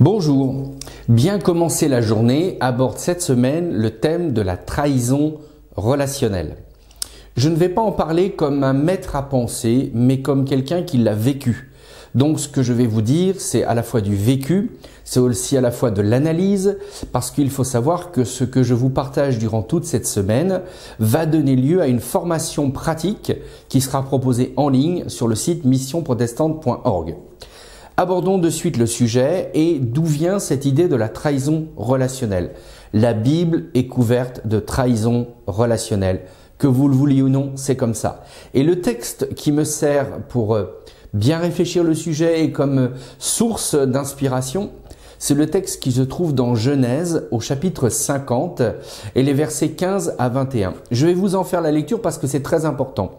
Bonjour, bien commencer la journée aborde cette semaine le thème de la trahison relationnelle. Je ne vais pas en parler comme un maître à penser, mais comme quelqu'un qui l'a vécu. Donc ce que je vais vous dire, c'est à la fois du vécu, c'est aussi à la fois de l'analyse, parce qu'il faut savoir que ce que je vous partage durant toute cette semaine va donner lieu à une formation pratique qui sera proposée en ligne sur le site missionprotestante.org. Abordons de suite le sujet et d'où vient cette idée de la trahison relationnelle. La Bible est couverte de trahison relationnelle. Que vous le vouliez ou non, c'est comme ça. Et le texte qui me sert pour bien réfléchir le sujet et comme source d'inspiration, c'est le texte qui se trouve dans Genèse au chapitre 50 et les versets 15 à 21. Je vais vous en faire la lecture parce que c'est très important.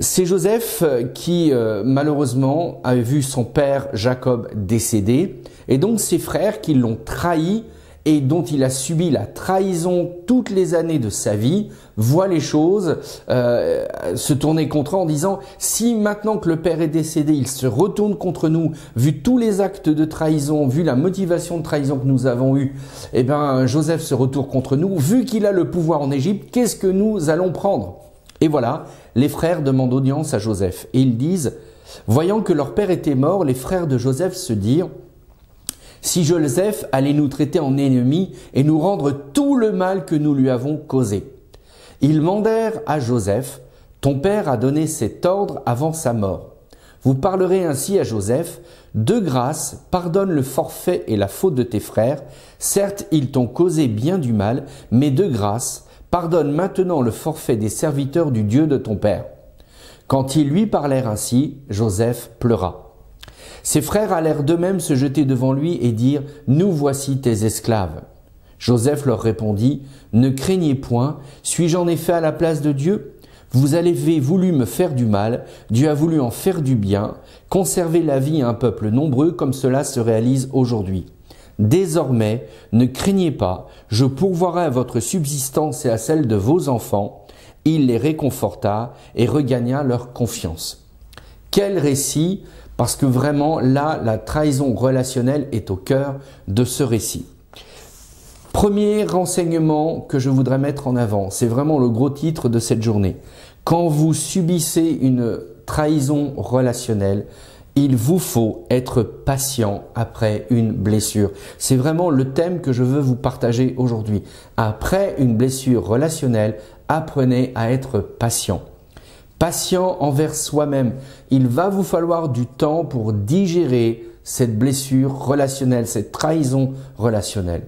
C'est Joseph qui malheureusement a vu son père Jacob décéder et donc ses frères qui l'ont trahi et dont il a subi la trahison toutes les années de sa vie, voient les choses se tourner contre eux en disant « Si maintenant que le père est décédé, il se retourne contre nous, vu tous les actes de trahison, vu la motivation de trahison que nous avons eue, eh bien Joseph se retourne contre nous, vu qu'il a le pouvoir en Égypte, qu'est-ce que nous allons prendre ?» Et voilà, les frères demandent audience à Joseph et ils disent, voyant que leur père était mort, les frères de Joseph se dirent, si Joseph allait nous traiter en ennemis et nous rendre tout le mal que nous lui avons causé. Ils mandèrent à Joseph, ton père a donné cet ordre avant sa mort. Vous parlerez ainsi à Joseph, de grâce, pardonne le forfait et la faute de tes frères. Certes, ils t'ont causé bien du mal, mais de grâce, pardonne maintenant le forfait des serviteurs du Dieu de ton père. Quand ils lui parlèrent ainsi, Joseph pleura. Ses frères allèrent d'eux-mêmes se jeter devant lui et dire « Nous voici tes esclaves ». Joseph leur répondit « Ne craignez point, suis-je en effet à la place de Dieu ? Vous avez voulu me faire du mal, Dieu a voulu en faire du bien, conserver la vie à un peuple nombreux comme cela se réalise aujourd'hui. Désormais, ne craignez pas, je pourvoirai à votre subsistance et à celle de vos enfants. » Il les réconforta et regagna leur confiance. Quel récit, parce que vraiment là, la trahison relationnelle est au cœur de ce récit. Premier renseignement que je voudrais mettre en avant, c'est vraiment le gros titre de cette journée. Quand vous subissez une trahison relationnelle, il vous faut être patient après une blessure. C'est vraiment le thème que je veux vous partager aujourd'hui. Après une blessure relationnelle, apprenez à être patient. Patient envers soi-même. Il va vous falloir du temps pour digérer cette blessure relationnelle, cette trahison relationnelle.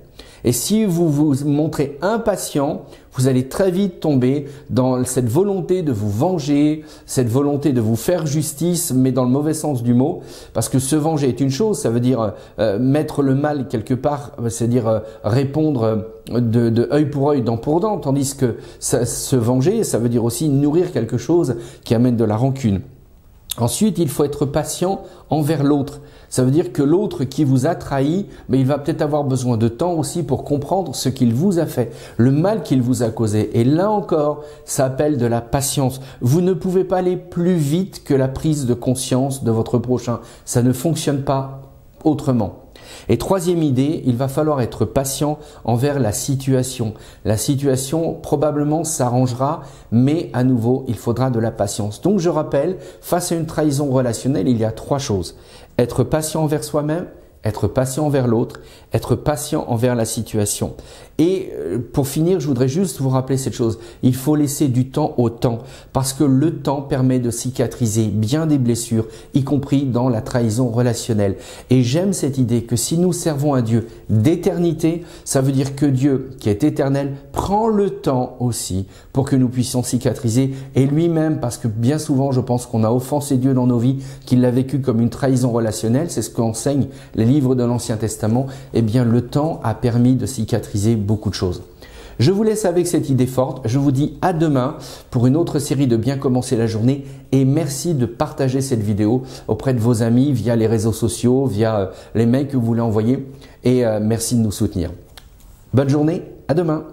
Et si vous vous montrez impatient, vous allez très vite tomber dans cette volonté de vous venger, cette volonté de vous faire justice, mais dans le mauvais sens du mot. Parce que se venger est une chose, ça veut dire mettre le mal quelque part, c'est-à-dire répondre de œil pour œil, dent pour dent. Tandis que se venger, ça veut dire aussi nourrir quelque chose qui amène de la rancune. Ensuite, il faut être patient envers l'autre. Ça veut dire que l'autre qui vous a trahi, mais il va peut-être avoir besoin de temps aussi pour comprendre ce qu'il vous a fait, le mal qu'il vous a causé. Et là encore, ça appelle de la patience. Vous ne pouvez pas aller plus vite que la prise de conscience de votre prochain. Ça ne fonctionne pas autrement. Et troisième idée, il va falloir être patient envers la situation. La situation probablement s'arrangera, mais à nouveau, il faudra de la patience. Donc je rappelle, face à une trahison relationnelle, il y a trois choses. Être patient envers soi-même, être patient envers l'autre, être patient envers la situation. Et pour finir, je voudrais juste vous rappeler cette chose. Il faut laisser du temps au temps parce que le temps permet de cicatriser bien des blessures, y compris dans la trahison relationnelle. Et j'aime cette idée que si nous servons un Dieu d'éternité, ça veut dire que Dieu, qui est éternel, prend le temps aussi pour que nous puissions cicatriser. Et lui-même, parce que bien souvent, je pense qu'on a offensé Dieu dans nos vies, qu'il l'a vécu comme une trahison relationnelle, c'est ce qu'enseignent les livres de l'Ancien Testament, eh bien le temps a permis de cicatriser beaucoup de choses. Je vous laisse avec cette idée forte. Je vous dis à demain pour une autre série de Bien commencer la journée et merci de partager cette vidéo auprès de vos amis via les réseaux sociaux, via les mails que vous voulez envoyer et merci de nous soutenir. Bonne journée, à demain.